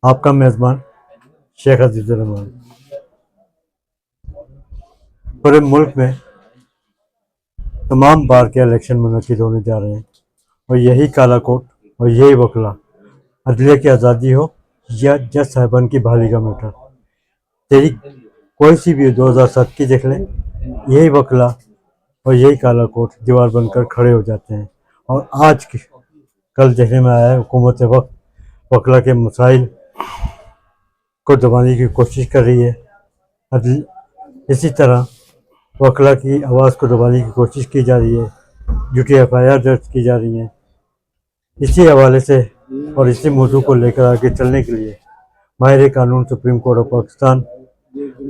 آپ کا میزبان شیخ عزیز الرحمان۔ پورے ملک میں تمام بار کے الیکشن منعقد ہونے جا رہے ہیں اور یہی کالا کوٹ اور یہی وکلا، عدلیہ کی آزادی ہو یا جج صاحبان کی بحالی کا میٹر، تحریک کوئی سی بھی 2007 کی دیکھ لیں، یہی وکلا اور یہی کالا کوٹ دیوار بن کر کھڑے ہو جاتے ہیں۔ اور آج کل دیکھنے میں آیا ہے حکومت وقت وکلا کے مسائل کو دبانے کی کوشش کر رہی ہے، اسی طرح وکلا کی آواز کو دبانے کی کوشش کی جا رہی ہے، جھوٹی FIR درج کی جا رہی ہیں۔ اسی حوالے سے اور اسی موضوع کو لے کر آگے چلنے کے لیے ماہر قانون سپریم کورٹ آف پاکستان،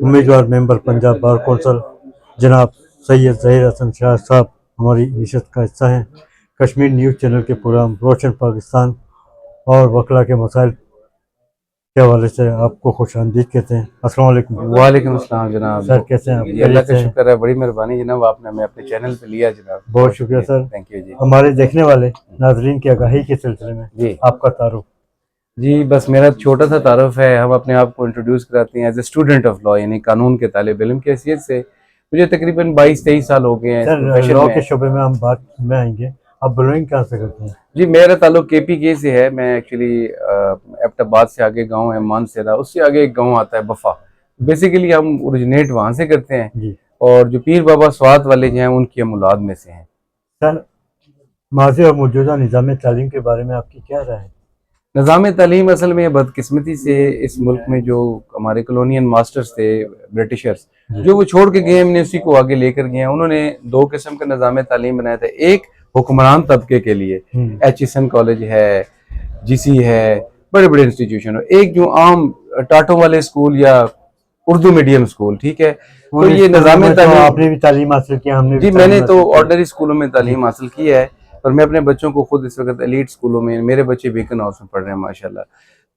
امیدوار ممبر پنجاب بار کونسل جناب سید ظہیر حسن شاہ صاحب ہماری نشست کا حصہ ہیں۔ کشمیر نیوز چینل کے پروگرام روشن پاکستان اور وکلا کے مسائل کے حوالے سے آپ کو خوش آمدید کہتے ہیں۔ السلام علیکم۔ وعلیکم السلام جناب۔ سر کیسے ہیں آپ؟ جی اللہ کا شکر ہے، بڑی مہربانی جناب، آپ نے ہمیں اپنے چینل پہ لیا جناب، بہت شکریہ سر۔ تھینک یو جی۔ ہمارے دیکھنے والے ناظرین کی آگاہی کے سلسلے میں جی آپ کا تعارف؟ جی بس میرا چھوٹا سا تعارف ہے، ہم اپنے آپ کو انٹروڈیوس کراتے ہیں as a student of law, یعنی قانون کے طالب علم کی حیثیت سے۔ مجھے تقریباً 22-23 سال ہو گئے ہیں سر لا کے شعبے میں ہم بات میں آئیں گے، آپ بلوئنگ کہاں سے کرتے ہیں؟ جی میرا تعلق KPK سے ہے، میں ایکچولی ایبٹ آباد سے آگے گاؤں ہے مانسیرا، اس سے آگے ایک گاؤں آتا ہے بفا، بیسیکلی ہم اوریجنیٹ وہاں سے کرتے ہیں جی۔ اور جو پیر بابا سوات والے جو ہیں ان کی ہم اولاد میں سے ہیں۔ سر ماضی اور موجودہ نظام تعلیم کے بارے میں آپ کی کیا رائے ہے؟ نظام تعلیم اصل میں بدقسمتی سے اس ملک میں جو ہمارے کلونین ماسٹرز تھے برٹشرز، جو وہ چھوڑ کے گئے، ہم نے اسی کو آگے لے کر گئے ہیں۔ انہوں نے 2 قسم کا نظام تعلیم بنایا تھا، ایک حکمران طبقے کے لیے HSN کالج ہے، GC ہے، بڑے بڑے انسٹیٹیوشن، ایک جو عام ٹاٹوں والے اسکول یا اردو میڈیم اسکول، ٹھیک ہے۔ تو یہ نظام تعلیم، آپ نے بھی تعلیم حاصل کیا، ہم نے جی میں نے تو آرڈنری اسکولوں میں تعلیم حاصل کی ہے، اور میں اپنے بچوں کو خود اس وقت ایلیٹ اسکولوں میں، میرے بچے بیکن ہاؤس میں پڑھ رہے ہیں ماشاءاللہ۔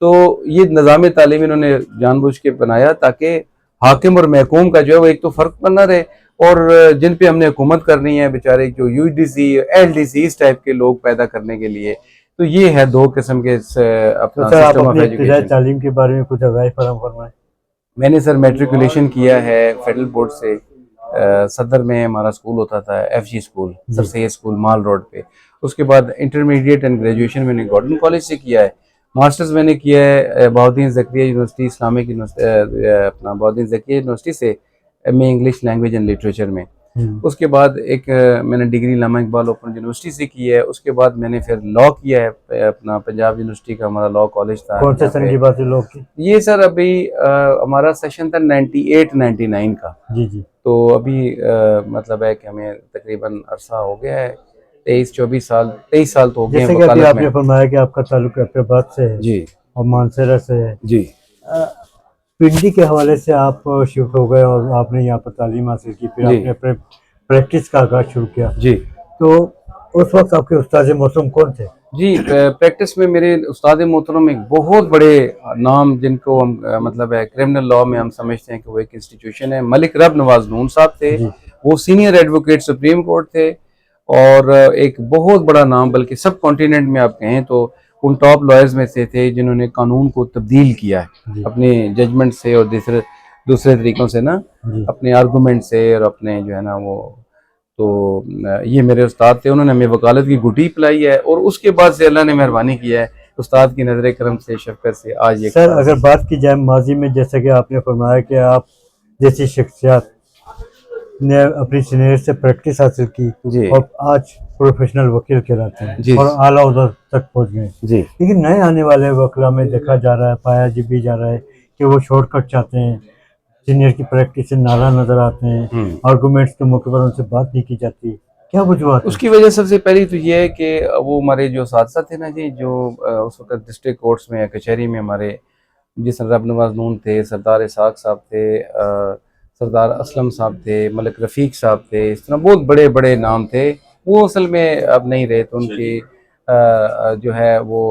تو یہ نظام تعلیم انہوں نے جان بوجھ کے بنایا تاکہ حاکم اور محکوم کا جو ہے وہ ایک تو فرق بنا رہے، اور جن پہ ہم نے حکومت کرنی ہے بیچارے جو UDC LDC اس ٹائپ کے لوگ پیدا کرنے کے لیے، تو یہ ہے 2 قسم کے اپنا سسٹم آف ایجوکیشن۔ تعلیم کے بارے میں کچھ آگاہی فراہم فرمائیں۔ میں نے سر میٹریکولیشن کیا ہے فیڈرل بورڈ سے، صدر میں ہمارا اسکول ہوتا تھا FG اسکول، سر سید اسکول مال روڈ پہ۔ اس کے بعد انٹرمیڈیٹ اینڈ گریجویشن میں نے گورنمنٹ کالج سے کیا ہے، ماسٹرز میں نے کیا ہے بہاؤالدین زکریا یونیورسٹی اسلامک اپنا بہاؤالدین زکریا یونیورسٹی سے MA English language and literature میں۔ اس کے بعد ایک میں نے ڈگری علامہ اقبال اوپن یونیورسٹی سے کی ہے۔ اس کے بعد میں نے پھر لا کیا ہے اپنا پنجاب یونیورسٹی کا ہمارا لا کالج تھا۔ کون سے سن کی بات ہے لا کی؟ یہ سر ابھی ہمارا سیشن تھا 98-99 کا، جی جی۔ تو ابھی مطلب ہے کہ ہمیں تقریباً عرصہ ہو گیا ہے 23-24 سال، 23 سال تو ہو گئے ہیں جیسے کہ وکالت آپ میں۔ نے فرمایا کہ آپ کا تعلق ایبٹ آباد سے ہے جی اور مانسیرا سے ہے، جی۔ پنڈی کے حوالے سے آپ شفٹ ہو گئے اور آپ نے یہاں پر تعلیم حاصل کی، پھر آپ نے اپنے پریکٹس کا آغاز شروع کیا۔ جی تو اس وقت آپ کے استاد محترم کون تھے؟ جی پریکٹس میں میرے استاد محترم ایک بہت بڑے نام، جن کو ہم مطلب ہے کرمنل لا میں ہم سمجھتے ہیں کہ وہ ایک انسٹیٹیوشن ہے، ملک رب نواز نون صاحب تھے۔ وہ سینئر ایڈوکیٹ سپریم کورٹ تھے، اور ایک بہت بڑا نام، بلکہ سب کانٹیننٹ میں آپ کہیں تو ان ٹاپ لائرز میں سے تھے جنہوں نے قانون کو تبدیل کیا ہے اپنے ججمنٹ سے اور دوسرے طریقوں سے نا، اپنے آرگومنٹ سے اور اپنے جو ہے نا وہ۔ تو یہ میرے استاد تھے، انہوں نے ہمیں وکالت کی گھٹی پلائی ہے، اور اس کے بعد سے اللہ نے مہربانی کیا ہے استاد کی نظر کرم سے، شفقت سے آج یہ۔ سر اگر بات کی جائے ماضی میں، جیسا کہ آپ نے فرمایا کہ آپ جیسی شخصیات نے اپنی سینئر سے پریکٹس حاصل کی اور آج پروفیشنل وکیل کہلاتے ہیں اور اعلیٰ عہدوں تک پہنچ گئے، لیکن نئے آنے والے وکلا میں دیکھا جا رہا ہے، پایا بھی جا رہا ہے کہ وہ شارٹ کٹ چاہتے ہیں، سینئر کی پریکٹس سے ناراض نظر آتے ہیں، آرگومنٹس کے موقع پر ان سے بات نہیں کی جاتی، کیا وجوہات؟ اس کی وجہ سب سے پہلی تو یہ ہے کہ وہ ہمارے جو اساتذہ تھے نا جی، جو اس وقت ڈسٹرکٹ کورٹس میں یا کچہری میں ہمارے، جس رب نواز نون تھے، سردار اسحاق صاحب تھے، سردار اسلم صاحب تھے، ملک رفیق صاحب تھے، اس طرح بہت بڑے بڑے نام تھے، وہ اصل میں اب نہیں رہے، تو ان کی جو ہے وہ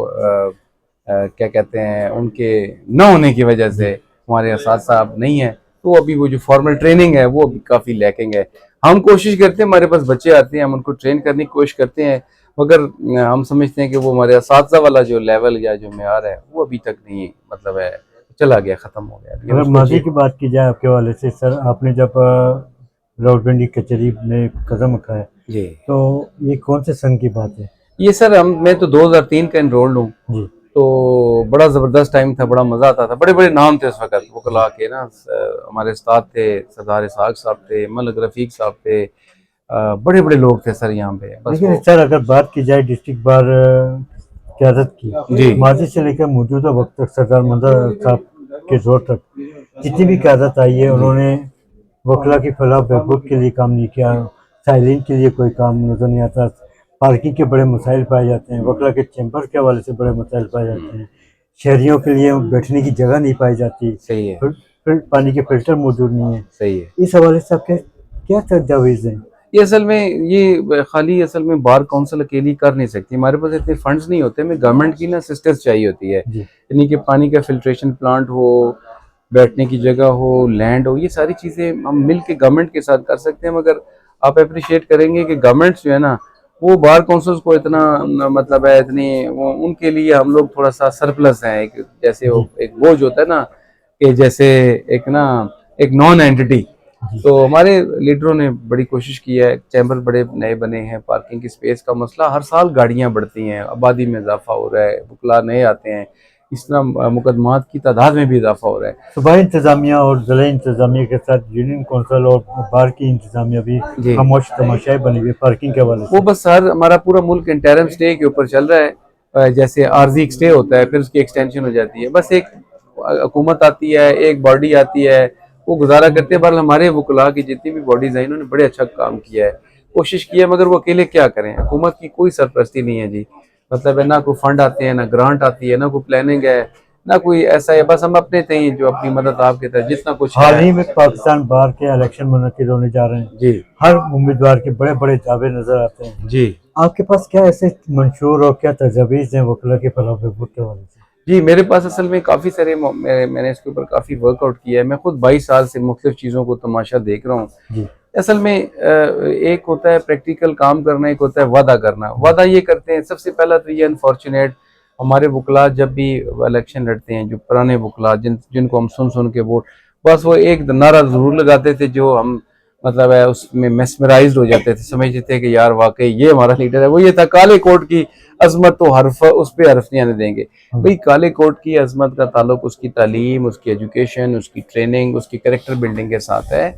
کیا کہتے ہیں، ان کے نہ ہونے کی وجہ سے ہمارے اساتذہ اب نہیں ہیں، تو ابھی وہ جو فارمل ٹریننگ ہے وہ ابھی کافی لیکنگ ہے۔ ہم کوشش کرتے ہیں، ہمارے پاس بچے آتے ہیں، ہم ان کو ٹرین کرنے کی کوشش کرتے ہیں، مگر ہم سمجھتے ہیں کہ وہ ہمارے اساتذہ والا جو لیول یا جو معیار ہے وہ ابھی تک نہیں مطلب ہے چلا گیا، ختم ہو گیا. لیکن اگر اس کو ماضی کی بات کی جائے آپ کے والے سے سر، آپ نے جب راولپنڈی کچہری میں قدم اٹھایا جی تو یہ کون سے سن کی بات ہے؟ یہ سر میں تو 2003 کا انرولڈ ہوں. جی تو بڑا زبردست ٹائم تھا، بڑا مزہ آتا تھا. بڑے بڑے نام تھے اس وقت وکلا کے نا. ہمارے استاد تھے سردار اسحاق صاحب تھے، ملک رفیق صاحب تھے، بڑے بڑے لوگ تھے سر یہاں پہ. بس لیکن سر اگر بات کی جائے ڈسٹرکٹ بار قیادت کی، جی ماضی سے لے کر موجودہ وقت تک سردار مدر صاحب کے دور تک جتنی بھی قیادت آئی ہے انہوں نے وکلا کی فلاح بہبود کے لیے کام نہیں کیا. سائلین کے لیے کوئی کام نظر نہیں آتا. پارکنگ کے بڑے مسائل پائے جاتے ہیں، وکلا کے چیمبر کے حوالے سے بڑے مسائل پائے جاتے ہیں. شہریوں کے لیے بیٹھنے کی جگہ نہیں پائی جاتی، صحیح ہے، پھر پانی کے فلٹر موجود نہیں ہیں. صحیح ہے. اس حوالے سے آپ کے کیا تجاویز ہیں؟ یہ اصل میں یہ خالی اصل میں بار کونسل اکیلی کر نہیں سکتی. ہمارے پاس اتنے فنڈز نہیں ہوتے. ہمیں گورنمنٹ کی نا اسسٹنس چاہیے ہوتی ہے، جی یعنی کہ پانی کا فلٹریشن پلانٹ ہو، بیٹھنے کی جگہ ہو، لینڈ ہو. یہ ساری چیزیں ہم مل کے گورنمنٹ کے ساتھ کر سکتے ہیں. مگر آپ اپریشیٹ کریں گے کہ گورنمنٹ جو ہے نا وہ بار کونسلز کو اتنا مطلب ہے اتنی ان کے لیے ہم لوگ تھوڑا سا سرپلس ہیں. جیسے وہ ایک بوجھ ہوتا ہے نا کہ جیسے ایک نان اینٹی. تو ہمارے لیڈروں نے بڑی کوشش کی ہے. چیمبر بڑے نئے بنے ہیں. پارکنگ کی سپیس کا مسئلہ، ہر سال گاڑیاں بڑھتی ہیں، آبادی میں اضافہ ہو رہا ہے، وکلا نئے آتے ہیں، اس طرح مقدمات کی تعداد میں بھی اضافہ ہو رہا ہے. صوبائی انتظامیہ اور ضلعی انتظامیہ کے ساتھ یونین کونسل اور بار کی انتظامیہ بھی جی خاموش تماشائی بنی ہوئی پارکنگ کے حوالے وہ سے. بس سر ہمارا پورا ملک انٹرم سٹے کے اوپر چل رہا ہے. جیسے عارضی ایک سٹے ہوتا ہے، پھر اس کی ایکسٹینشن ہو جاتی ہے. بس ایک حکومت آتی ہے، ایک باڈی آتی ہے، وہ گزارا کرتے ہیں. بہرحال ہمارے وکلا کی جتنی بھی باڈیز ہیں انہوں نے بڑے اچھا کام کیا ہے، کوشش کی ہے. مگر وہ اکیلے کیا کریں، حکومت کی کوئی سرپرستی نہیں ہے جی. مطلب ہے نہ کوئی فنڈ آتے ہیں، نہ گرانٹ آتی ہے، نہ کوئی پلاننگ ہے، نہ کوئی ایسا ہے. بس ہم اپنے تئیں جو اپنی مدد آپ کے تحت جتنا کچھ حال ہے. ہی میں پاکستان بار کے الیکشن منعقد ہونے جا رہے ہیں. جی ہر امیدوار کے بڑے بڑے دعوے نظر آتے ہیں. جی آپ کے پاس کیا ایسے منشور اور کیا تجاویز ہیں وکلا کے فلاح بہبود کے حوالے سے؟ جی میرے پاس اصل میں کافی سارے میں نے اس کے اوپر کافی ورک آؤٹ کیا ہے. میں خود 22 سال سے مختلف چیزوں کو تماشا دیکھ رہا ہوں. جی اصل میں ایک ہوتا ہے پریکٹیکل کام کرنا، ایک ہوتا ہے وعدہ کرنا. وعدہ یہ کرتے ہیں سب سے پہلا تو یہ انفارچونیٹ ہمارے وکلا جب بھی الیکشن لڑتے ہیں، جو پرانے وکلا جن کو ہم سن کے ووٹ، بس وہ ایک نعرہ ضرور لگاتے تھے جو ہم مطلب ہے اس میں میسمرائزڈ ہو جاتے تھے، سمجھتے تھے کہ یار واقعی یہ ہمارا لیڈر ہے. وہ یہ تھا کالے کوٹ کی عظمت تو حرف اس پہ حرف نہیں آنے دیں گے. بھئی کالے کوٹ کی عظمت کا تعلق اس کی تعلیم، اس کی ایجوکیشن، اس کی ٹریننگ، اس کی کریکٹر بلڈنگ کے ساتھ ہے.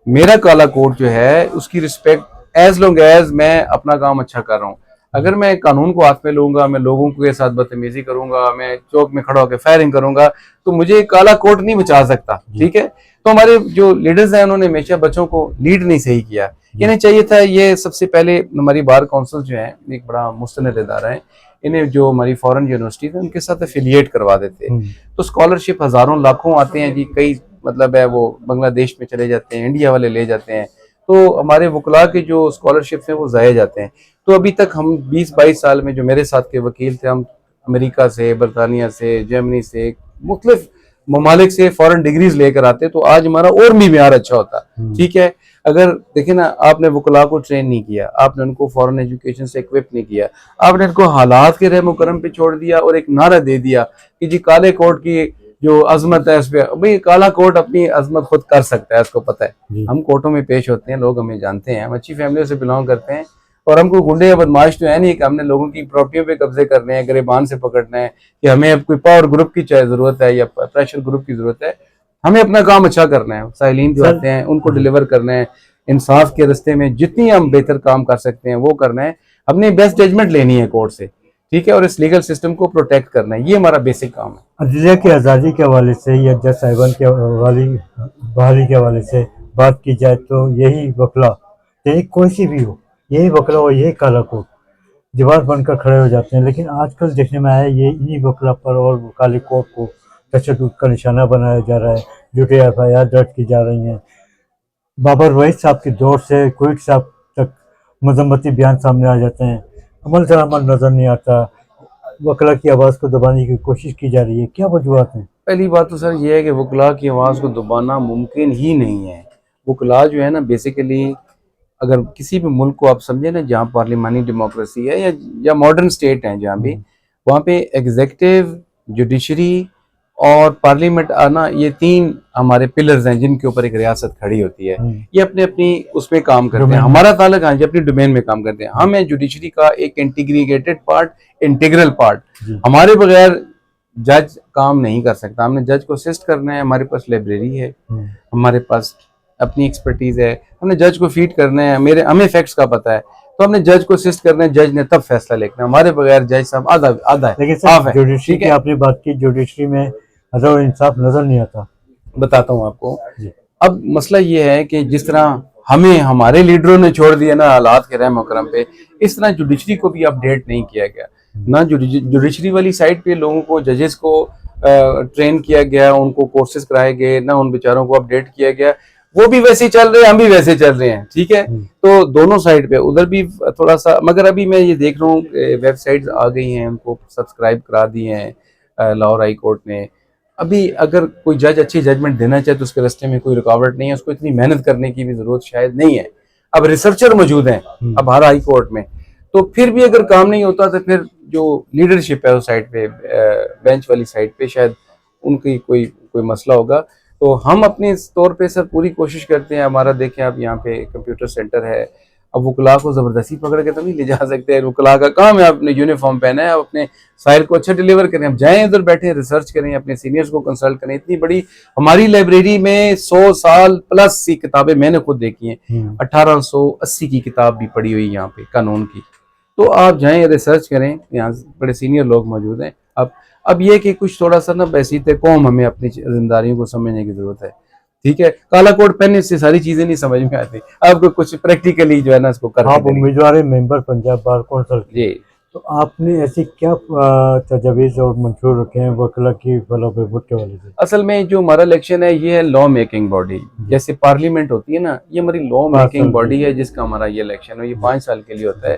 میرا کالا کوٹ جو ہے اس کی رسپیکٹ ایز لانگ ایز میں اپنا کام اچھا کر رہا ہوں. اگر میں قانون کو ہاتھ میں لوں گا، میں لوگوں کے ساتھ بدتمیزی کروں گا، میں چوک میں کھڑا ہو کے فائرنگ کروں گا، تو مجھے کالا کوٹ نہیں بچا سکتا. ٹھیک ہے. تو ہمارے جو لیڈرز ہیں انہوں نے ہمیشہ بچوں کو لیڈ نہیں صحیح کیا. انہیں چاہیے تھا یہ سب سے پہلے ہماری بار کونسل جو ہے ایک بڑا مستند ادارہ ہے، انہیں جو ہماری فورن یونیورسٹیز ہیں ان کے ساتھ افیلیٹ کروا دیتے. تو اسکالرشپ ہزاروں لاکھوں آتے ہیں جی. کئی مطلب ہے وہ بنگلہ دیش میں چلے جاتے ہیں، انڈیا والے لے جاتے ہیں. تو ہمارے وکلا کے جو اسکالرشپس ہیں وہ ضائع جاتے ہیں. تو ابھی تک ہم 20-22 سال میں جو میرے ساتھ کے وکیل تھے، ہم امریکہ سے، برطانیہ سے، جرمنی سے، مختلف ممالک سے فورن ڈگریز لے کر آتے. تو آج ہمارا اور بھی معیار اچھا ہوتا. ٹھیک ہے. اگر دیکھیں نا، آپ نے وکلا کو ٹرین نہیں کیا، آپ نے ان کو فورن ایجوکیشن سے اکوپ نہیں کیا، آپ نے ان کو حالات کے رحم و کرم پہ چھوڑ دیا اور ایک نعرہ دے دیا کہ جی کالے کوٹ کی جو عظمت ہے اس پہ. بھئی کالا کوٹ اپنی عظمت خود کر سکتا ہے، اس کو پتہ ہے. ہم کوٹوں میں پیش ہوتے ہیں، لوگ ہمیں جانتے ہیں، ہم اچھی فیملیوں سے بلانگ کرتے ہیں، اور ہم کو گنڈے یا بدماش تو ہے نہیں کہ ہم نے لوگوں کی پراپرٹیوں پہ قبضے کرنے ہیں، گریبان سے پکڑنا ہے، کہ ہمیں اب کوئی پاور گروپ کی ضرورت ہے یا پریشر گروپ کی ضرورت ہے. ہمیں اپنا کام اچھا کرنا ہے. سائلین جو آتے ہیں ان کو ڈیلیور کرنا ہے، انصاف کے رستے میں جتنی ہم بہتر کام کر سکتے ہیں وہ کرنا ہے. ہم نے بیسٹ ججمنٹ لینی ہے کورٹ سے. ٹھیک ہے. اور اس لیگل سسٹم کو پروٹیکٹ کرنا ہے. یہ ہمارا بیسک کام ہے. عدلیہ کی آزادی کے حوالے سے یا جج صاحبان کے بحالی کے حوالے سے بات کی جائے تو یہی وکلا، یہی کوئی سی بھی ہو، یہی وکلا اور یہی کالا کوٹ دیوار بن کر کھڑے ہو جاتے ہیں. لیکن آج کل دیکھنے میں آیا یہ انہی وکلا پر اور کالے کوٹ کو تشدد کا نشانہ بنایا جا رہا ہے. جھوٹے FIR درج کی جا رہی ہیں. بابر وحید صاحب کے دور سے کوئٹ صاحب تک مذمتی بیان سامنے آ جاتے ہیں. عمل درآمد نظر نہیں آتا. وکلا کی آواز کو دبانے کی کوشش کی جا رہی ہے. کیا وجوہات ہیں؟ پہلی بات تو سر یہ ہے کہ وکلا کی آواز کو دبانا ممکن ہی نہیں ہے. وکلا جو ہے نا بیسیکلی اگر کسی بھی ملک کو آپ سمجھیں نا جہاں پارلیمانی ڈیموکریسی ہے یا ماڈرن اسٹیٹ ہیں جہاں بھی، وہاں پہ ایگزیکٹو، جوڈیشری اور پارلیمنٹ آنا، یہ تین ہمارے پلرز ہیں جن کے اوپر ایک ریاست کھڑی ہوتی ہے. یہ اپنے اپنی اس میں کام کرتے ہیں. ہمارا تعلق ہاں جی اپنی ڈومین میں کام کرتے ہیں. ہم ہیں جوڈیشری کا ایک انٹیگریٹڈ پارٹ، انٹیگرل پارٹ. ہمارے بغیر جج کام نہیں کر سکتا. ہم نے جج کو اسسٹ کرنا ہے. ہمارے پاس لائبریری ہے، ہمارے پاس اپنی ایکسپرٹیز ہے. ہم نے جج کو فیڈ کرنا ہے. ہمیں فیکٹس کا پتہ ہے تو ہم نے جج کو اسسٹ کرنا ہے. جج نے تب فیصلہ لینا ہے. ہمارے بغیر جج صاحب آدھا ہے. لیکن سر جوڈیشری کی آپ نے بات کی، جوڈیشری میں عدل و انصاف نظر نہیں آتا. بتاتا ہوں آپ کو. اب مسئلہ یہ ہے کہ جس طرح ہمیں ہمارے لیڈروں نے چھوڑ دیا نا حالات کے رحم و کرم پہ، اس طرح جوڈیشری کو بھی اپڈیٹ نہیں کیا گیا. نہ جوڈیشری والی سائڈ پہ لوگوں کو، ججز کو ٹرین کیا گیا، ان کو کورسز کرائے گئے، نہ ان بیچاروں کو اپڈیٹ کیا گیا. وہ بھی ویسے چل رہے ہیں، ہم بھی ویسے چل رہے ہیں. ٹھیک ہے، تو دونوں سائڈ پہ ادھر بھی تھوڑا سا. مگر ابھی میں یہ دیکھ رہا ہوں ویب سائٹس آ گئی ہیں، ان کو سبسکرائب کرا دی ہیں لاہور ہائی کورٹ نے. ابھی اگر کوئی جج اچھی ججمنٹ دینا چاہے تو اس کے راستے میں کوئی رکاوٹ نہیں ہے. اس کو اتنی محنت کرنے کی بھی ضرورت شاید نہیں ہے. اب ریسرچر موجود ہیں اب ہر ہائی کورٹ میں، تو پھر بھی اگر کام نہیں ہوتا تو پھر جو لیڈرشپ ہے اس سائڈ پہ، بینچ والی سائڈ پہ، شاید ان کی کوئی مسئلہ ہوگا. تو ہم اپنے طور پہ سر پوری کوشش کرتے ہیں. ہمارا دیکھیں آپ یہاں پہ کمپیوٹر سینٹر ہے. اب وکلاء کو زبردستی پکڑ کے تو نہیں لے جا سکتے. وکلاء کا کام ہے اپنے یونیفارم پہنا ہے، اپنے فائل کو اچھا ڈیلیور کریں. اب جائیں ادھر بیٹھیں، ریسرچ کریں، اپنے سینئرز کو کنسلٹ کریں. اتنی بڑی ہماری لائبریری میں 100 سال پلس سی کتابیں میں نے خود دیکھی ہیں. 1880 کی کتاب بھی پڑھی ہوئی یہاں پہ قانون کی. تو آپ جائیں ریسرچ کریں، یہاں بڑے سینئر لوگ موجود ہیں. اب یہ کہ کچھ تھوڑا سا نا بحیثیت قوم ہمیں اپنی ذمہ داریوں کو سمجھنے کی ضرورت ہے. ٹھیک ہے، کالا کوٹ پہننے سے ساری چیزیں نہیں سمجھ میں آتی. آپ کو کچھ پریکٹیکلی جو ہے نا اس کو کر. آپ امیدوار ہیں ممبر پنجاب بار کونسل جی، تو آپ نے ایسی کیا تجاویز اور منشور رکھے ہیں وکلا کی فلاح و بہبود کے حوالے سے؟ اصل میں جو ہمارا الیکشن ہے یہ ہے لا میکنگ باڈی. جیسے پارلیمنٹ ہوتی ہے نا، یہ ہماری لا میکنگ باڈی ہے جس کا ہمارا یہ الیکشن ہے. یہ 5 سال کے لیے ہوتا ہے.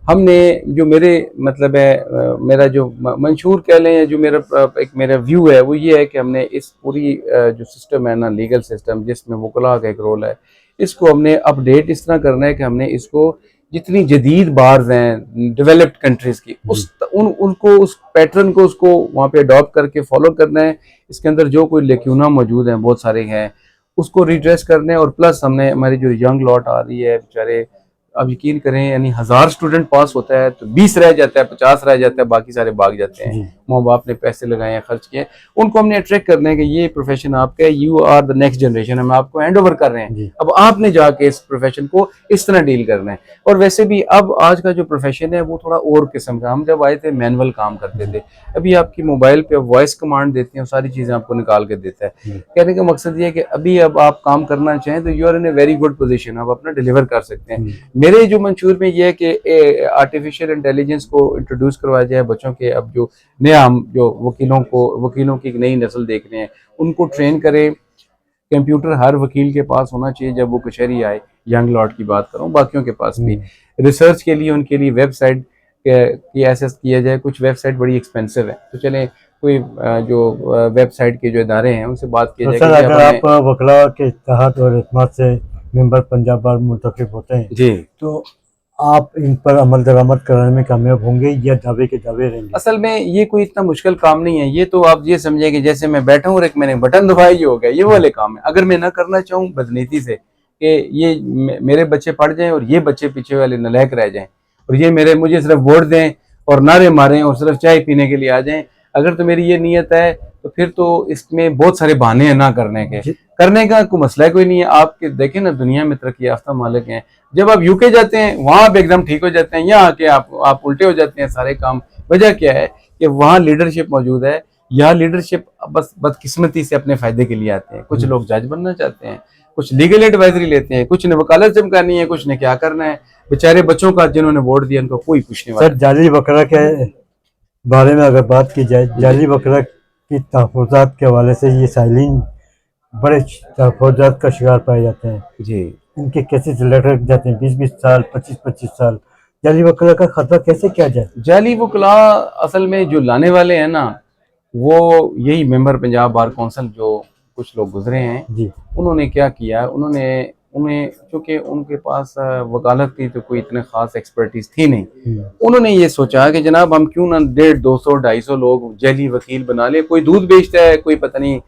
ہم نے جو میرے مطلب ہے میرا جو منشور کہہ لیں، جو میرا ویو ہے وہ یہ ہے کہ ہم نے اس پوری جو سسٹم ہے نا، لیگل سسٹم جس میں وکلاء کا ایک رول ہے، اس کو ہم نے اپڈیٹ اس طرح کرنا ہے کہ ہم نے اس کو جتنی جدید بارز ہیں ڈیولپڈ کنٹریز کی، ان کو اس پیٹرن کو اس کو وہاں پہ اڈاپٹ کر کے فالو کرنا ہے. اس کے اندر جو کوئی لیکیونا موجود ہیں بہت سارے ہیں، اس کو ریڈریس کرنے. اور پلس ہم نے ہماری جو ینگ لاٹ آ رہی ہے بیچارے، اب یقین کریں یعنی 1000 اسٹوڈنٹ پاس ہوتا ہے تو 20 رہ جاتا ہے، 50 رہ جاتا ہے، باقی سارے بھاگ جاتے ہیں. ماں باپ نے پیسے لگائے ہیں، خرچ کیے. ان کو ہم نے اٹریکٹ کرنا ہے کہ یہ پروفیشن آپ کا ہے، you are the next generation. ہم آپ کو ہینڈ اوور کر رہے ہیں. اب آپ نے جا کے اس پروفیشن کو اس طرح ڈیل کرنا ہے. اور ویسے بھی اب آج کا جو پروفیشن ہے وہ تھوڑا اور قسم کا. ہم جب آئے تھے مینول کام کرتے تھے. ابھی آپ کی موبائل پہ وائس کمانڈ دیتے ہیں، ساری چیزیں آپ کو نکال کے دیتا ہے. کہنے کا مقصد یہ ہے کہ اب آپ کام کرنا چاہیں تو you are in a very good position, آپ اپنا ڈیلیور کر سکتے ہیں. میرے جو منشور میں یہ ہے کہ آرٹیفیشیل انٹیلیجنس کو انٹروڈیوس کروایا جائے بچوں کے. اب جو نیا ہم جو وکیلوں کی ایک نئی نسل دیکھ رہے ہیں ان کو ٹرین کریں. کمپیوٹر ہر وکیل کے پاس ہونا چاہیے جب وہ کچہری آئے. ینگ لاٹ کی بات کروں، باقیوں کے پاس بھی. ریسرچ کے لیے ان کے لیے ویب سائٹ کی ایسیس کیا جائے. کچھ ویب سائٹ بڑی ایکسپینسو ہے تو چلیں کوئی جو ویب سائٹ کے جو ادارے ہیں ان سے بات کی جائے. اگر آپ وکلا کے اتحاد اور اعتماد سے ممبر پنجاب بار منتخب ہوتے ہیں جی تو آپ ان پر عمل درآمد کرانے میں کامیاب ہوں گے یا دعوے کے دعوے رہیں گے؟ اصل میں یہ کوئی اتنا مشکل کام نہیں ہے. یہ تو آپ یہ سمجھیں کہ جیسے میں بیٹھا ہوں اور ایک میں نے بٹن دبایا یہ ہو گیا، یہ والے کام ہے. اگر میں نہ کرنا چاہوں بدنیتی سے کہ یہ میرے بچے پڑھ جائیں اور یہ بچے پیچھے والے نالائق رہ جائیں اور یہ مجھے صرف ووٹ دیں اور نعرے ماریں اور صرف چائے پینے کے لیے آ جائیں، اگر تو میری یہ نیت ہے تو پھر تو اس میں بہت سارے بہانے ہیں نہ کرنے کے. کرنے کا کوئی مسئلہ کوئی نہیں ہے. آپ کے دیکھیں نا دنیا میں ترقی یافتہ مالک ہیں، جب آپ یو کے جاتے ہیں وہاں آپ ایک دم ٹھیک ہو جاتے ہیں، یہاں آ کے آپ الٹے ہو جاتے ہیں سارے کام. وجہ کیا ہے کہ وہاں لیڈرشپ موجود ہے. یہاں لیڈرشپ بس بدقسمتی سے اپنے فائدے کے لیے آتے ہیں. کچھ لوگ جج بننا چاہتے ہیں، کچھ لیگل ایڈوائزری لیتے ہیں، کچھ نے وکالت چمکانی ہے، کچھ نے کیا کرنا ہے. بیچارے بچوں کا جنہوں نے ووٹ دیا ان کو کوئی پوچھنے والا. سر جعلی وکلا کے بارے میں اگر بات کی جائے، جعلی وکلا کی تحفظات کے حوالے سے یہ سائلین بڑے تحفظات کا شکار پائے جاتے ہیں. جی، ان کے کیسز لیٹر جاتے ہیں 20 سال 25 سال. جعلی وکلا کا خطرہ کیسے کیا جائے؟ جعلی وکلا اصل میں جو لانے والے ہیں نا وہ یہی ممبر پنجاب بار کونسل جو کچھ لوگ گزرے ہیں جی انہوں نے کیا کیا، انہوں نے انہیں چونکہ ان کے پاس وکالت کی تو کوئی اتنے خاص ایکسپرٹیز تھی نہیں، انہوں نے یہ سوچا کہ جناب ہم کیوں نہ 150 200 250 لوگ جعلی وکیل بنا لیں. کوئی دودھ بیچتا ہے، کوئی پتہ نہیں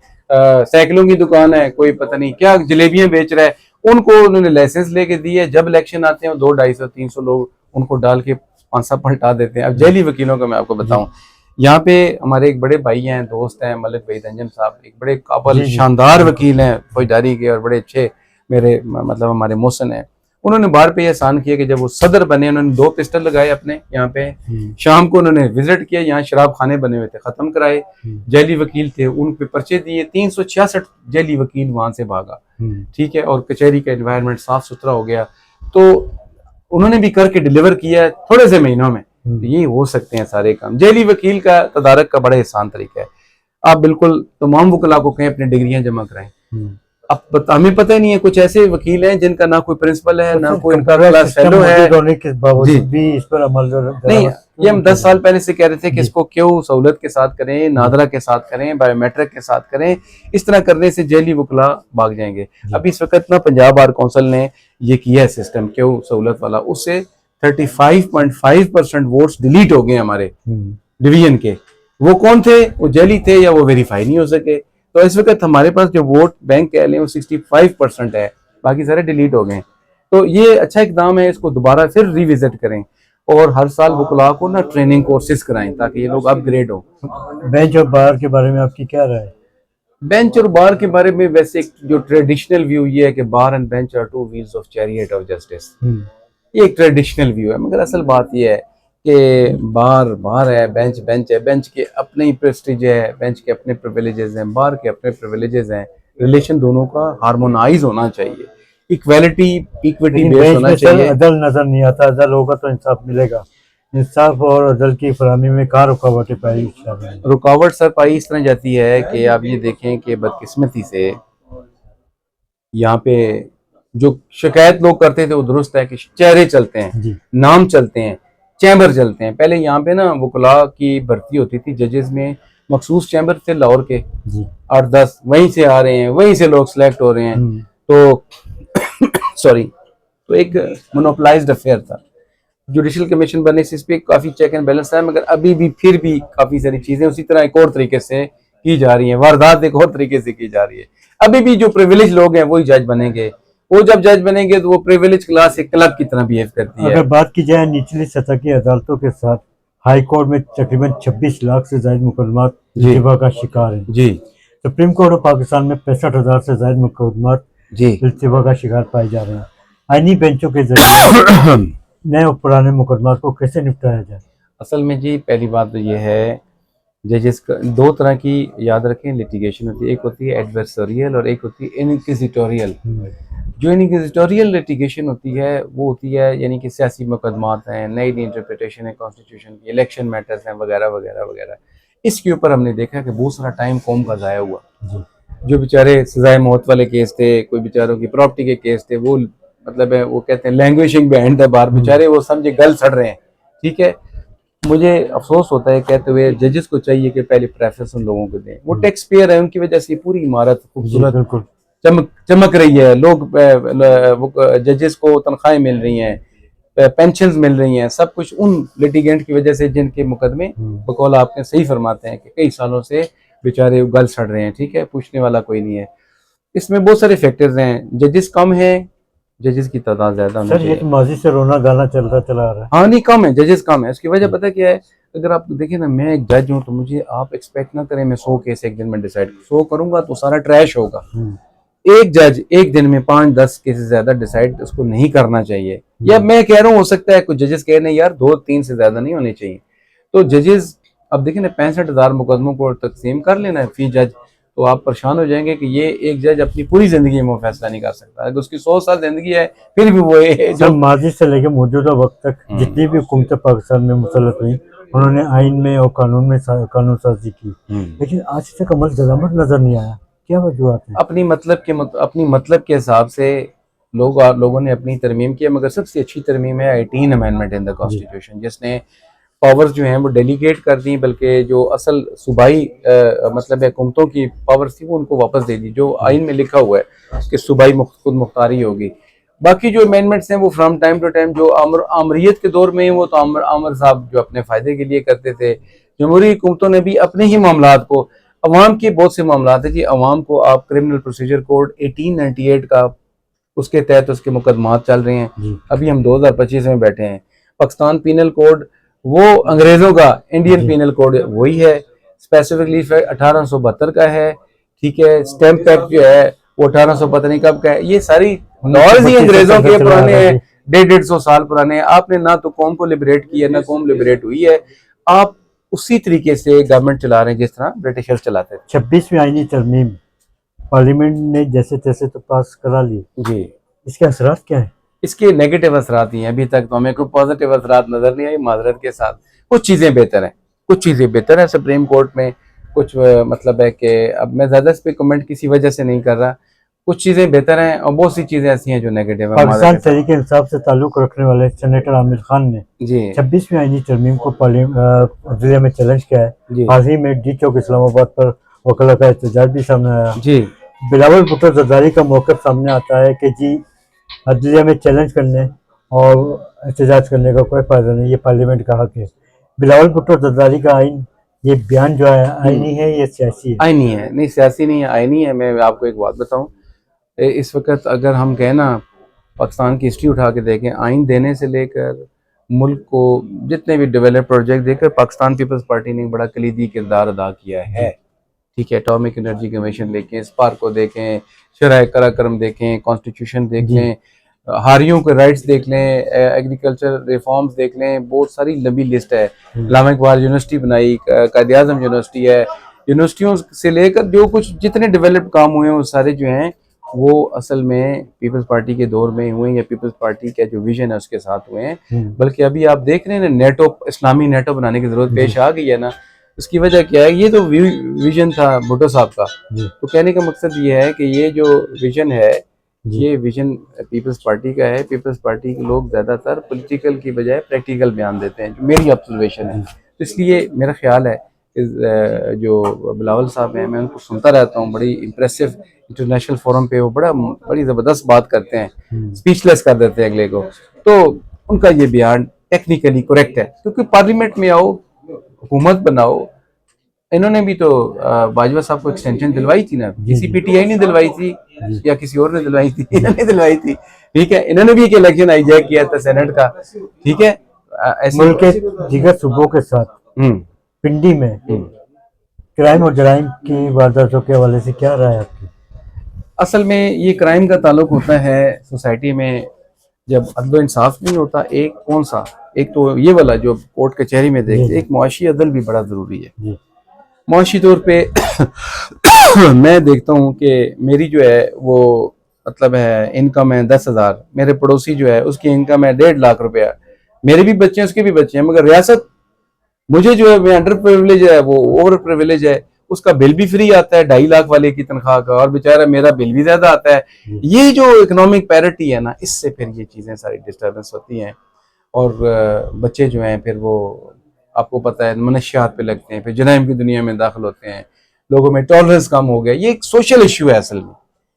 سائیکلوں کی دکان ہے، کوئی پتہ نہیں کیا جلیبیاں بیچ رہا ہے، ان کو انہوں نے لائسنس لے کے دیے. جب الیکشن آتے ہیں 200 250 300 لوگ ان کو ڈال کے 500 پلٹا دیتے ہیں. اب جعلی وکیلوں کا میں آپ کو بتاؤں، یہاں پہ ہمارے ایک بڑے بھائی ہیں، دوست ہیں، ملک بھائی دنجن صاحب، ایک بڑے قابل شاندار وکیل ہیں فوجداری کے اور بڑے اچھے میرے مطلب ہمارے محسن ہیں. انہوں نے بار پہ یہ احسان کیا کہ جب وہ صدر بنے انہوں نے 2 پسٹل لگائے اپنے یہاں پہ. شام کو انہوں نے وزٹ کیا، یہاں شراب خانے بنے ہوئے تھے، ختم کرائے. جعلی وکیل تھے ان پہ پرچے دیے، 366 جعلی وکیل وہاں سے بھاگا. ٹھیک ہے، اور کچہری کا انوائرمنٹ صاف ستھرا ہو گیا. تو انہوں نے بھی کر کے ڈیلیور کیا ہے تھوڑے سے مہینوں میں. یہ ہو سکتے ہیں سارے کام. جعلی وکیل کا تدارک کا بڑا آسان طریقہ ہے. آپ بالکل تمام وکلاء کو کہیں اپنی ڈگریاں جمع کرائیں. اب ہمیں پتہ نہیں ہے، کچھ ایسے وکیل ہیں جن کا نہ کوئی پرنسپل ہے، نہ کوئی ان کا کلاس فیلو ہے. نہیں، یہ ہم 10 سال پہلے سے کہہ رہے تھے کہ اس کو کیوں سہولت کے ساتھ کریں، نادرا کے ساتھ کریں، بایو میٹرک کے ساتھ کریں. اس طرح کرنے سے جعلی وکلاء بھاگ جائیں گے. اب اس وقت نا پنجاب بار کونسل نے یہ کیا ہے سسٹم کیوں سہولت والا، اس سے 35.5% ووٹس ڈیلیٹ ہو گئے ہمارے ڈویژن کے. وہ کون تھے؟ وہ جعلی تھے یا وہ ویریفائی نہیں ہو سکے. تو اس وقت ہمارے پاس جو ووٹ بینک کہہ لیں وہ 65% ہے، باقی سارے ڈیلیٹ ہو گئے. تو یہ اچھا اقدام ہے، اس کو دوبارہ پھر ریوزٹ کریں اور ہر سال وکلاء کو نا ٹریننگ کورسز کرائیں تاکہ یہ لوگ اپ گریڈ ہوں. بینچ اور بار کے بارے میں آپ کی کیا رائے؟ بینچ اور بار کے بارے میں ویسے جو ٹریڈیشنل ویو یہ ہے کہ bar and bench are 2 wheels of chariot of justice. یہ ایک ٹریڈیشنل ویو ہے، مگر اصل بات یہ ہے کہ بار ہے، بینچ ہے. بینچ کے اپنے ہی پریسٹیج ہے، بینچ کے اپنے پریویلیجز ہیں، بار کے اپنے پریویلیجز ہیں. ریلیشن دونوں کا ہارمونائز ہونا چاہیے، ایکویٹی بیس ہونا چاہیے. عدل نظر نہیں آتا. عدل ہوگا تو انصاف ملے گا. انصاف اور عدل کی فراہمی میں کہاں رکاوٹیں پائی؟ رکاوٹ سر پائی اس طرح جاتی ہے کہ آپ یہ دیکھیں کہ بدقسمتی سے یہاں پہ جو شکایت لوگ کرتے تھے وہ درست ہے کہ چہرے چلتے ہیں، نام چلتے ہیں، چیمبر چلتے ہیں. پہلے یہاں پہ نا وکلاء کی بھرتی ہوتی تھی ججز میں، مخصوص چیمبر تھے لاہور کے 8-10، وہیں سے آ رہے ہیں، وہیں سے لوگ سلیکٹ ہو رہے ہیں. تو ایک مونوپلائزڈ افیئر تھا. جوڈیشل کمیشن بننے سے اس پہ کافی چیک اینڈ بیلنس ہے، مگر ابھی بھی پھر بھی کافی ساری چیزیں اسی طرح ایک اور طریقے سے کی جا رہی ہیں، واردات ایک اور طریقے سے کی جا رہی ہے. ابھی بھی جو پریویلیج لوگ ہیں وہی جج بنیں گے. وہ جب جج بنیں گے تو وہ پریویلیج کلاس ایک کلب کی طرح بیہیو کرتی ہے. اگر بات کی جائے نچلی سطح کی عدالتوں کے ساتھ، ہائی کورٹ میں تقریباً 26 لاکھ سے زائد مقدمات التوا کا شکار ہیں. سپریم کورٹ آف پاکستان میں 65,000 سے زائد مقدمات التوا کا شکار پائے جا رہے ہیں. آئینی بینچوں کے ذریعے نئے اور پرانے مقدمات کو کیسے نپٹایا جائے؟ اصل میں جی پہلی بات تو یہ ہے، ججز کا 2 طرح کی یاد رکھیں لیٹیگیشن ہوتی ہے. ایک ہوتی ہے ایڈورسریل اور ایک ہوتی ہے انکوزیٹوریل. جو انکوزیٹوریل لیٹیگیشن ہوتی ہے وہ ہوتی ہے یعنی کہ سیاسی مقدمات ہیں، نئی انٹرپریٹیشن ہے کانسٹیٹیوشن کی، الیکشن میٹرز ہیں وغیرہ وغیرہ وغیرہ. اس کے اوپر ہم نے دیکھا کہ بہت سارا ٹائم قوم کا ضائع ہوا. جو بیچارے سزائے موت والے کیس تھے، کوئی بیچاروں کی پراپرٹی کے کیس تھے، وہ مطلب ہے وہ کہتے ہیں لینگویشنگ بیہائنڈ دا بار، بیچارے وہ سمجھے گل سڑ رہے ہیں. ٹھیک ہے، مجھے افسوس ہوتا ہے کہتے ہوئے ججز کو چاہیے کہ پہلے پریفرنس ان لوگوں کو دیں. وہ ٹیکس پیئر ہیں، ان کی وجہ سے پوری عمارت خوبصورت چمک رہی ہے. لوگ ججز کو تنخواہیں مل رہی ہیں، پینشنز مل رہی ہیں، سب کچھ ان لیٹیگینٹ کی وجہ سے جن کے مقدمے بقول آپ نے صحیح فرماتے ہیں کہ کئی سالوں سے بیچارے گل سڑ رہے ہیں. ٹھیک ہے، پوچھنے والا کوئی نہیں ہے. اس میں بہت سارے فیکٹرز ہیں. ججز کم ہیں، ججز کی تعداد زیادہ ہونی چاہیے. سر یہ تو ماضی سے رونا گانا چلتا چلا آ رہا ہے. ہاں نہیں، کم ہے، ججز کم ہے. اس کی وجہ پتہ کیا ہے؟ اگر آپ دیکھیں نا، میں ایک جج ہوں تو مجھے آپ ایکسپیکٹ نہ کریں میں 100 کیس ایک دن میں ڈیسائیڈ 100 کروں گا تو سارا ٹریش ہوگا. ایک جج ایک دن میں 5-10 کیس سے زیادہ ڈیسائیڈ اس کو نہیں کرنا چاہیے. یا میں کہہ رہا ہوں ہو سکتا ہے کچھ ججز کہہ رہے ہیں یار 2-3 سے زیادہ نہیں ہونے چاہیے. تو ججز اب دیکھیں نا 65,000 مقدموں کو تقسیم کر لینا ہے فی جج، تو آپ پریشان ہو جائیں گے کہ یہ ایک جج اپنی پوری زندگی میں فیصلہ نہیں کر سکتا. اگر اس کی 100 سال زندگی ہے پھر بھی وہ جو ماضی سے لے کے موجودہ وقت تک جتنی بھی حکومتیں پاکستان میں مسلط ہوئیں انہوں نے آئین میں اور قانون میں قانون سازی کی، لیکن آج تک عمل درآمد نظر نہیں آیا. کیا وجوہات ہیں؟ اپنی مطلب کے حساب سے لوگوں نے اپنی ترمیم کی ہے، مگر سب سے اچھی ترمیم ہے 18 امینڈمنٹ ان دا کانسٹیٹیوشن، جس نے پاورز جو ہیں وہ ڈیلیگیٹ کر دیں، بلکہ جو اصل صوبائی مطلب حکومتوں کی پاورز تھی وہ ان کو واپس دے دی، جو آئین میں لکھا ہوا ہے کہ صوبائی خود مختاری ہوگی۔ باقی جو امینڈمنٹس ہیں وہ فرام ٹائم ٹو ٹائم جو آمریت کے دور میں وہ تو عامر صاحب جو اپنے فائدے کے لیے کرتے تھے، جمہوری حکومتوں نے بھی اپنے ہی معاملات کو، عوام کے بہت سے معاملات ہیں جی، عوام کو آپ کرمنل پروسیجر کوڈ 1898 کا اس کے تحت اس کے مقدمات چل رہے ہیں، ابھی ہم 2025 میں بیٹھے ہیں۔ پاکستان پینل کوڈ وہ انگریزوں کا، انڈین پینل کوڈ وہی ہے، اسپیسیفکلی 1872 کا ہے، ٹھیک ہے۔ اسٹیمپ ایکٹ جو ہے وہ 1800 پتہ نہیں کب کا ہے، یہ ساری لاز ہی انگریزوں کے پرانے ہیں، 150 سال پرانے ہیں۔ آپ نے نہ تو قوم کو لبریٹ کیا نہ قوم لبریٹ ہوئی ہے، آپ اسی طریقے سے گورنمنٹ چلا رہے ہیں جس طرح برٹشر چلاتے تھے۔ 26ویں آئینی ترمیم پارلیمنٹ نے جیسے تیسے تو پاس کرا لی، جی، اس کے اثرات کیا ہیں؟ اس کے نیگیٹو اثرات ہی ہیں، ابھی تک تو ہمیں کوئی پازیٹیو اثرات نظر نہیں آئی معذرت کے ساتھ۔ کچھ چیزیں بہتر ہیں، کچھ چیزیں بہتر ہیں سپریم کورٹ میں، کچھ مطلب ہے کہ اب میں زیادہ اس پہ کمنٹ کسی وجہ سے نہیں کر رہا، کچھ چیزیں بہتر ہیں اور بہت سی چیزیں ایسی ہیں جو نیگیٹو ہیں۔ پاکستان تحریک انصاف سے تعلق رکھنے والے سینیٹر عامر خان نے جی 26ویں آئینی ترمیم کو ضلع میں چیلنج کیا ہے۔ جی حال ہی میں ڈی چوک اسلام آباد پر وکلا کا احتجاج بھی سامنے آیا۔ جی بلاول بھٹو زرداری کا موقف سامنے آتا ہے کہ جی عدلیہ میں چیلنج کرنے اور احتجاج کرنے کا کوئی فائدہ نہیں، یہ پارلیمنٹ کا حق ہے۔ بلاول بھٹو زرداری کا آئین، یہ بیان جو ہے آئینی ہے یا سیاسی ہے؟ آئینی ہے، نہیں سیاسی نہیں ہے، آئینی ہے۔ میں آپ کو ایک بات بتاؤں، اس وقت اگر ہم کہیں نا پاکستان کی ہسٹری اٹھا کے دیکھیں، آئین دینے سے لے کر ملک کو جتنے بھی ڈیولپ پروجیکٹ دے کر پاکستان پیپلز پارٹی نے بڑا کلیدی کردار ادا کیا ہے، ٹھیک ہے۔ اٹامک انرجی کمیشن دیکھیں، اسپارک کو دیکھیں، شرح قراقرم دیکھیں، کانسٹیٹیوشن دیکھ لیں، ہاریوں کے رائٹس دیکھ لیں، ایگریکلچر ریفارمز دیکھ لیں، بہت ساری لمبی لسٹ ہے۔ علامہ اقبال یونیورسٹی بنائی، قائد اعظم یونیورسٹی ہے، یونیورسٹیوں سے لے کر جو کچھ جتنے ڈیولپ کام ہوئے ہیں وہ سارے جو ہیں وہ اصل میں پیپلز پارٹی کے دور میں ہوئے ہیں، یا پیپلز پارٹی کا جو ویژن ہے اس کے ساتھ ہوئے ہیں۔ بلکہ ابھی آپ دیکھ رہے ہیں نا نیٹو، اسلامی نیٹو بنانے کی ضرورت پیش آ گئی ہے نا، اس کی وجہ کیا ہے؟ یہ تو ویژن تھا بھٹو صاحب کا، تو کہنے کا مقصد یہ ہے کہ یہ جو ویژن ہے یہ ویژن پیپلز پارٹی کا ہے۔ پیپلز پارٹی کے لوگ زیادہ تر پولیٹیکل کی بجائے پریکٹیکل بیان دیتے ہیں، جو میری آبزرویشن ہے۔ اس لیے میرا خیال ہے کہ جو بلاول صاحب ہیں، میں ان کو سنتا رہتا ہوں، بڑی امپریسو انٹرنیشنل فورم پہ وہ بڑی زبردست بات کرتے ہیں، اسپیچ لیس کر دیتے ہیں اگلے کو، تو ان کا یہ بیان ٹیکنیکلی کریکٹ ہے، کیونکہ پارلیمنٹ میں آؤ، حکومت بناؤ۔ انہوں نے بھی تو باجوہ صاحب کو ایکسٹینشن دلوائی تھی نا، کسی پی ٹی آئی نے دلوائی تھی یا کسی اور نے دلوائی تھی؟ انہوں نے دلوائی تھی، ٹھیک ہے۔ انہوں نے بھی ایک الیکشن ہائی جیک کیا تھا سینٹ کا، ٹھیک ہے۔ ملک کے دیگر صوبوں کے ساتھ پنڈی میں کرائم اور جرائم کی وارداتوں کے حوالے سے کیا رائے آپ کی؟ اصل میں یہ کرائم کا تعلق ہوتا ہے سوسائٹی میں جب عدل و انصاف نہیں ہوتا۔ ایک کون سا؟ ایک تو یہ والا جو کورٹ کچہری میں دیکھتے، ایک معاشی عدل بھی بڑا ضروری ہے۔ معاشی طور پہ میں دیکھتا ہوں کہ میری جو ہے وہ مطلب ہے انکم ہے 10,000، میرے پڑوسی جو ہے اس کی انکم ہے 1.5 لاکھ روپیہ، میرے بھی بچے ہیں اس کے بھی بچے ہیں، مگر ریاست مجھے جو ہے میں انڈر پریویلیج ہے، وہ اوور پریویلیج ہے، اس کا بل بھی فری آتا ہے 2.5 لاکھ والے کی تنخواہ کا، اور بیچارہ میرا بل بھی زیادہ آتا ہے۔ یہ جو اکنامک پیرٹی ہے نا، اس سے پھر یہ چیزیں ساری ڈسٹربنس ہوتی ہیں، اور بچے جو ہیں پھر وہ آپ کو پتہ ہے منشیات پہ لگتے ہیں، پھر جرائم کی دنیا میں داخل ہوتے ہیں، لوگوں میں ٹالرنس کم ہو گیا۔ یہ ایک سوشل ایشو ہے اصل میں،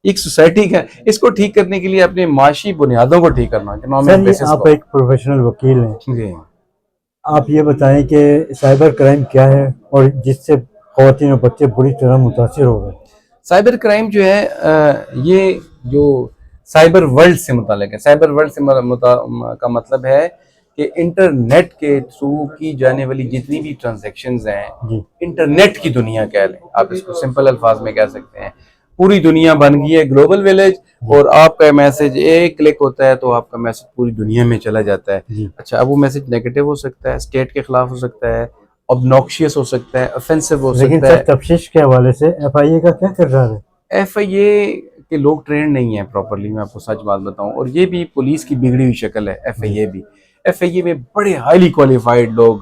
ایک سوسائٹی کا، اس کو ٹھیک کرنے کے لیے اپنے معاشی بنیادوں کو ٹھیک کرنا، اکنامک بیسس کو۔ آپ ایک پروفیشنل وکیل ہیں، جی، آپ یہ بتائیں کہ سائبر کرائم کیا ہے اور جس سے خواتین اور بچے بری طرح متاثر ہو گئے؟ سائبر کرائم جو ہے یہ جو سائبر ورلڈ سے متعلق ہے۔ سائبر ورلڈ سے کا مطلب ہے کہ انٹرنیٹ کے تھرو کی جانے والی جتنی بھی ٹرانزیکشنز ہیں، انٹرنیٹ کی دنیا کہہ لیں آپ، اس کو سمپل الفاظ میں کہہ سکتے ہیں۔ پوری دنیا بن گئی ہے گلوبل ویلیج، اور آپ کا میسج ایک کلک ہوتا ہے تو آپ کا میسج پوری دنیا میں چلا جاتا ہے۔ اچھا، اب وہ میسج نیگیٹو ہو سکتا ہے، اسٹیٹ کے خلاف ہو سکتا ہے، obnoxious ہو سکتا ہے، offensive ہو لیکن سکتا ہے۔ سر تفتیش کے حوالے سے ایف آئی اے کا کیا کردار ہے؟ ایف آئی اے کے لوگ ٹرینڈ نہیں ہیں پراپرلی، میں آپ کو سچ بات بتاؤں، اور یہ بھی پولیس کی بگڑی ہوئی شکل ہے۔ ایف آئی اے بھی، ایف آئی اے میں بڑے ہائیلی کوالیفائڈ لوگ،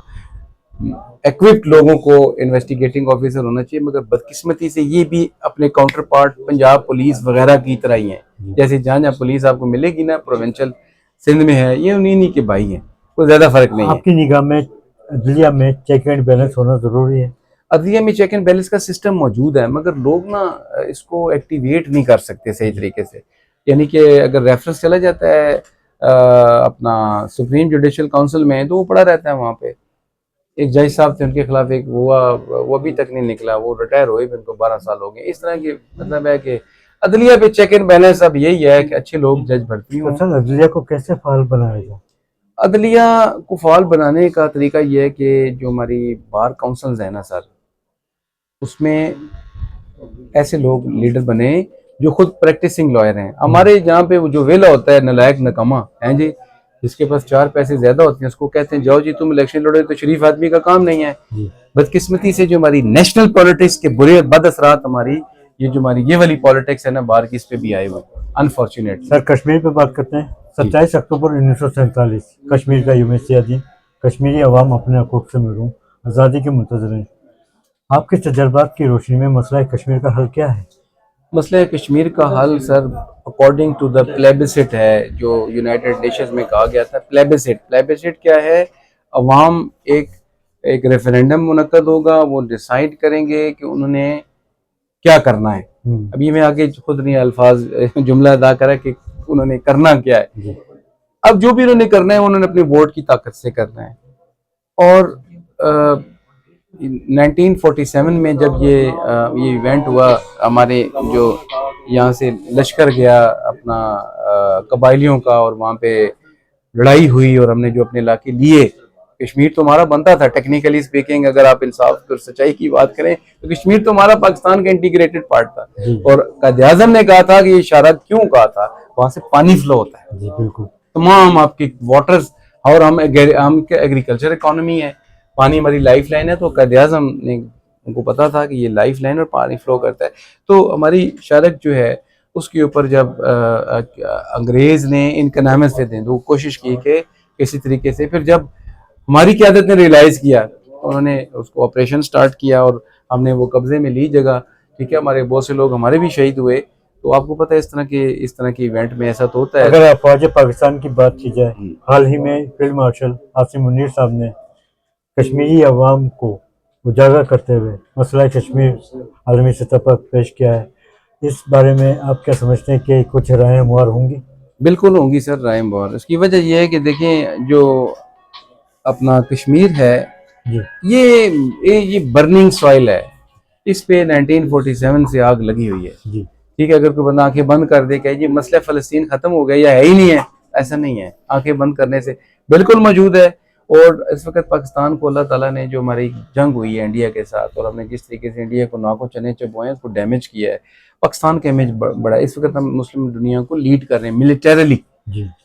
ایکوپڈ لوگوں کو انویسٹیگیٹنگ آفیسر ہونا چاہیے، مگر بدقسمتی سے یہ بھی اپنے کاؤنٹر پارٹ پنجاب پولیس وغیرہ کی طرح ہی ہیں۔ جیسے جہاں پولیس آپ کو ملے گی نا پروونشل سندھ میں ہے، یہ انہی کے بھائی ہیں، کوئی زیادہ فرق نہیں ہے۔ آپ کی نگاہ میں عدلیہ میں چیک اینڈ بیلنس ہونا ضروری ہے. عدلیہ میں چیک اینڈ بیلنس کا سسٹم موجود ہے، مگر لوگ نا اس کو ایکٹیویٹ نہیں کر سکتے صحیح طریقے سے. یعنی کہ اگر ریفرنس چلا جاتا ہے اپنا سپریم جوڈیشل کونسل میں تو وہ پڑا رہتا ہے وہاں پہ. ایک جج صاحب تھے، ان کے خلاف ایک وہ ابھی تک نہیں نکلا، وہ ریٹائر ہوئے بھی، ان کو 12 سال ہو گئے. اس طرح کے مطلب ہے کہ عدلیہ پہ چیک اینڈ بیلنس اب یہی ہے کہ اچھے لوگ جج بھرتی ہوں. اچھا، عدلیہ کو کیسے فعال بنایا جائے؟ عدلیہ کو فعال بنانے کا طریقہ یہ ہے کہ جو ہماری بار کاؤنسلز ہیں نا سر، اس میں ایسے لوگ لیڈر بنے جو خود پریکٹسنگ لائر ہیں. ہمارے جہاں پہ جو ویلا ہوتا ہے نلائق نکما ہیں جی، جس کے پاس 4 پیسے زیادہ ہوتے ہیں، اس کو کہتے ہیں جاؤ جی تم الیکشن لڑو، تو شریف آدمی کا کام نہیں ہے. بدقسمتی سے جو ہماری نیشنل پولیٹکس کے برے بد اثرات ہماری یہ والی پولیٹکس ہے نا باہر کی، اس پہ بھی آئے ہوئے انفارچونیٹ. سر کشمیر پہ بات کرتے ہیں. 27 اکتوبر 1947 کشمیر کا یوم سیادی. کشمیری عوام اپنے حقوق سے محروم، آزادی کے منتظر ہیں. آپ کے تجربات کی روشنی میں مسئلہ کشمیر کا حل کیا ہے؟ مسئلہ کشمیر کا حل سر اکارڈنگ ٹو دا پلیبسٹ ہے، جو یونائٹڈ نیشنز میں کہا گیا تھا. پلیبسٹ کیا ہے؟ عوام ایک ریفرینڈم منعقد ہوگا، وہ ڈیسائیڈ کریں گے کہ انہوں نے کیا کرنا ہے. ابھی میں آگے خود نہیں الفاظ جملہ ادا کرا کہ انہوں نے کرنا کیا ہے. اب جو بھی انہوں نے کرنا ہے انہوں نے اپنے ووٹ کی طاقت سے کرنا ہے. اور 1947 میں جب یہ ایونٹ ہوا، ہمارے جو یہاں سے لشکر گیا اپنا قبائلیوں کا، اور وہاں پہ لڑائی ہوئی اور ہم نے جو اپنے علاقے لیے. کشمیر تو ہمارا بنتا تھا ٹیکنیکلی سپیکنگ، اگر آپ انصاف اور سچائی کی بات کریں تو کشمیر تو ہمارا پاکستان کا انٹیگریٹڈ پارٹ تھا. اور قائد اعظم نے کہا تھا کہ یہ اشارہ کیوں کہا تھا، وہاں سے پانی فلو ہوتا ہے. جی بالکل. تمام آپ کی واٹرز، اور ہم ایگریکلچر اکانومی ہے، پانی ہماری لائف لائن ہے. تو قائد اعظم نے ان کو پتا تھا کہ یہ لائف لائن اور پانی فلو کرتا ہے. تو ہماری شارک جو ہے اس کے اوپر جب انگریز نے انکنامس سے دیں تو کوشش کی کہ کسی طریقے سے، پھر جب ہماری قیادت نے ریئلائز کیا، انہوں نے اس کو آپریشن سٹارٹ کیا اور ہم نے وہ قبضے میں لی جگہ. ٹھیک ہے، ہمارے بہت سے لوگ ہمارے بھی شہید ہوئے. تو آپ کو پتہ ہے اس طرح کے ایونٹ میں ایسا تو ہوتا ہے. اگر افواج پاکستان کی بات کی جائے، حال ہی میں فیلڈ مارشل عاصم منیر صاحب نے کشمیری عوام کو اجاگر کرتے ہوئے مسئلہ کشمیر عالمی سطح پر پیش کیا ہے. اس بارے میں آپ کیا سمجھتے ہیں کہ کچھ رائے ہموار ہوں گی؟ بالکل ہوں گی سر رائے ہموار. اس کی وجہ یہ ہے کہ دیکھیں جو اپنا کشمیر ہے یہ برننگ سوائل ہے. اس پہ 1947 سے آگ لگی ہوئی ہے. ٹھیک ہے، اگر کوئی بندہ آنکھیں بند کر دے کہ یہ مسئلہ فلسطین ختم ہو گیا یا ہے ہی نہیں ہے، ایسا نہیں ہے. آنکھیں بند کرنے سے بالکل موجود ہے. اور اس وقت پاکستان کو اللہ تعالیٰ نے جو ہماری جنگ ہوئی ہے انڈیا کے ساتھ، اور ہم نے جس طریقے سے انڈیا کو ناکو چنے چبوئے اس کو ڈیمیج کیا ہے، پاکستان کا امیج بڑا ہے. اس وقت ہم مسلم دنیا کو لیڈ کر رہے ہیں ملیٹریلی.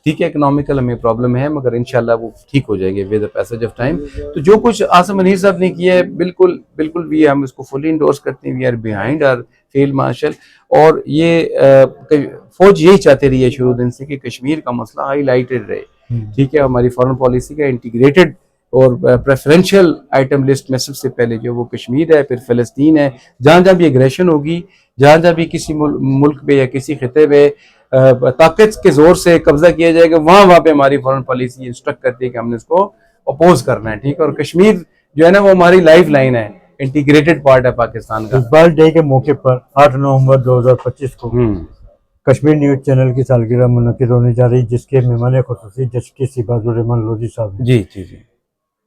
ٹھیک ہے، اکنامیکل ہمیں پرابلم ہے مگر انشاءاللہ وہ ٹھیک ہو جائے گے with the passage of time. تو جو کچھ عاصم منیر صاحب نے کیا ہے بالکل بھی ہم اس کو فلی انڈورس کرتے ہیں. We are behind our field marshal. اور یہ فوج یہی چاہتے رہی ہے شروع دن سے کہ کشمیر کا مسئلہ ہائی لائٹڈ رہے. ٹھیک ہے، ہماری فارن پالیسی کا انٹیگریٹڈ اور پریفرنشل آئٹم لسٹ میں سب سے پہلے جو وہ کشمیر ہے، پھر فلسطین ہے. جہاں جہاں بھی اگریشن ہوگی، جہاں بھی کسی ملک پہ یا کسی خطے پہ طاقت کے زور سے قبضہ کیا جائے گا، وہاں پہ ہماری فارن پالیسی انسٹرکٹ کرتی ہے کہ ہم نے اس کو اپوز کرنا ہے. ٹھیک ہے، اور کشمیر جو ہے نا وہ ہماری لائف لائن ہے، انٹیگریٹڈ پارٹ ہے پاکستان کا. اقبال ڈے کے موقع پر 8 نومبر 2025 کو کشمیر نیوز چینل کی سالگرہ منعقد ہونے جا رہی، جس کے مہمان خصوصی جسٹس عباد الرحمان لودھی صاحب ہیں. جی.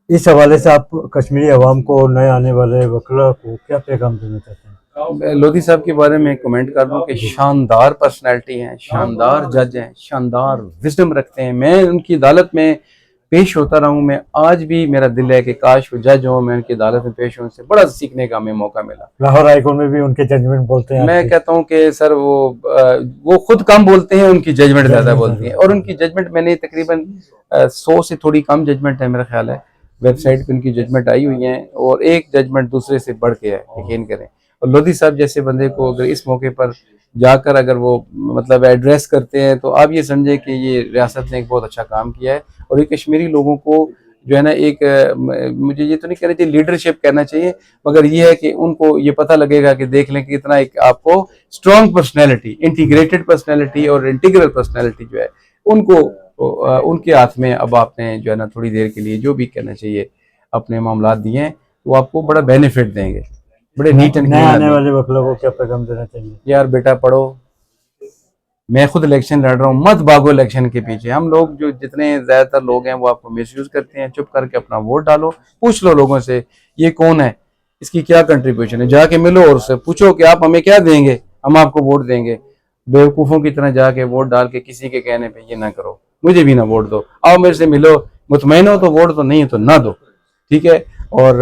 اس حوالے سے آپ کشمیری عوام کو اور نئے آنے والے وکلاء کو کیا پیغام دینا چاہتے ہیں؟ لودھی صاحب کے بارے میں کمنٹ کر دوں کہ شاندار پرسنالٹی ہیں، شاندار جج ہیں، شاندار وزڈم رکھتے ہیں. میں ان کی عدالت میں پیش ہوتا رہا ہوں. میں آج بھی میرا دل ہے کہ کاش وہ جج ہوں، میں ان کی عدالت میں پیش ہوں، سے بڑا سیکھنے کا ہمیں موقع ملا. لاہور ہائی کورٹ میں بھی ان کے ججمنٹ بولتے ہیں. میں کہتا ہوں کہ سر وہ خود کم بولتے ہیں، ان کی ججمنٹ زیادہ بولتی ہیں. اور ان کی ججمنٹ میں نے تقریباً 100 سے تھوڑی کم ججمنٹ ہے میرا خیال ہے، ویب سائٹ پہ ان کی ججمنٹ آئی ہوئی ہیں، اور ایک ججمنٹ دوسرے سے بڑھ کے ہے، یقین کریں. اور لودھی صاحب جیسے بندے کو اگر اس موقع پر جا کر اگر وہ مطلب ایڈریس کرتے ہیں تو آپ یہ سمجھے کہ یہ ریاست نے ایک بہت اچھا کام کیا ہے. اور یہ کشمیری لوگوں کو جو ہے نا ایک مجھے یہ تو نہیں کہنا چاہیے لیڈرشپ کہنا چاہیے، مگر یہ ہے کہ ان کو یہ پتہ لگے گا کہ دیکھ لیں کہ اتنا ایک آپ کو اسٹرانگ پرسنالٹی، انٹیگریٹڈ پرسنالٹی اور انٹیگرل پرسنالٹی جو ہے ان کو ان کے ہاتھ میں اب آپ نے جو ہے نا تھوڑی دیر کے لیے جو بھی کہنا چاہیے اپنے معاملات دیے ہیں وہ آپ کو بڑا بینیفٹ دیں گے, بڑے نیٹ اینڈ نئے آنے والے وکلا کو کیا پیغام دینا چاہیے؟ یار بیٹا پڑھو, میں خود الیکشن لڑ رہا ہوں, مت بھاگو الیکشن کے پیچھے. ہم لوگ جو جتنے زیادہ تر لوگ ہیں وہ آپ کو مس یوز کرتے ہیں, چپ کر کے اپنا ووٹ ڈالو, پوچھ لو لوگوں سے یہ کون ہے, اس کی کیا کنٹریبیوشن ہے, جا کے ملو اور اس سے پوچھو کہ آپ ہمیں کیا دیں گے, ہم آپ کو ووٹ دیں گے. بیوقوفوں کی طرح جا کے ووٹ ڈال کے کسی کے کہنے پہ یہ نہ کرو, مجھے بھی نہ ووٹ دو, آؤ میرے سے ملو, مطمئن ہو تو ووٹ دو, نہیں تو نہ دو, ٹھیک ہے. اور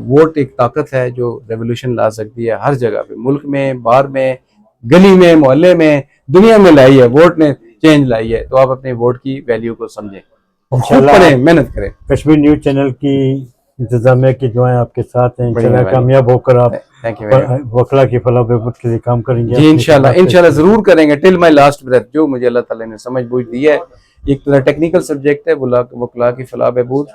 ووٹ ایک طاقت ہے جو ریولوشن لا سکتی ہے ہر جگہ پہ, ملک میں, باہر میں, گلی میں, محلے میں, دنیا میں لائی ہے, ووٹ نے چینج لائی ہے. تو آپ اپنے ووٹ کی ویلیو کو سمجھیں, خوب پڑھیں, محنت کریں. کشمیر نیوز چینل کی انتظامیہ کی دعائیں آپ کے ساتھ ہیں, انشاءاللہ کامیاب ہو کر آپ وکلا کی فلاح و بہبود کے لیے کام کریں گے. جی انشاءاللہ ضرور کریں گے, ٹل مائی لاسٹ بریتھ. جو مجھے اللہ تعالیٰ نے سمجھ بوجھ دی ہے, ایک طرح ٹیکنیکل سبجیکٹ ہے وکلا کی فلاح بہبود,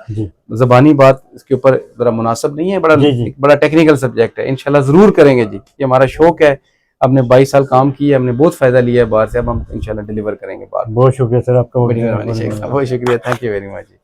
زبانی بات اس کے اوپر ذرا مناسب نہیں ہے, بڑا ٹیکنیکل سبجیکٹ ہے. انشاءاللہ ضرور کریں گے جی, یہ ہمارا شوق ہے. ہم نے 22 سال کام کیا, ہم نے بہت فائدہ لیا ہے باہر سے, اب ہم انشاءاللہ ڈیلیور کریں گے باہر. بہت شکریہ سر آپ کا. بہت شکریہ, تھینک یو ویری مچ.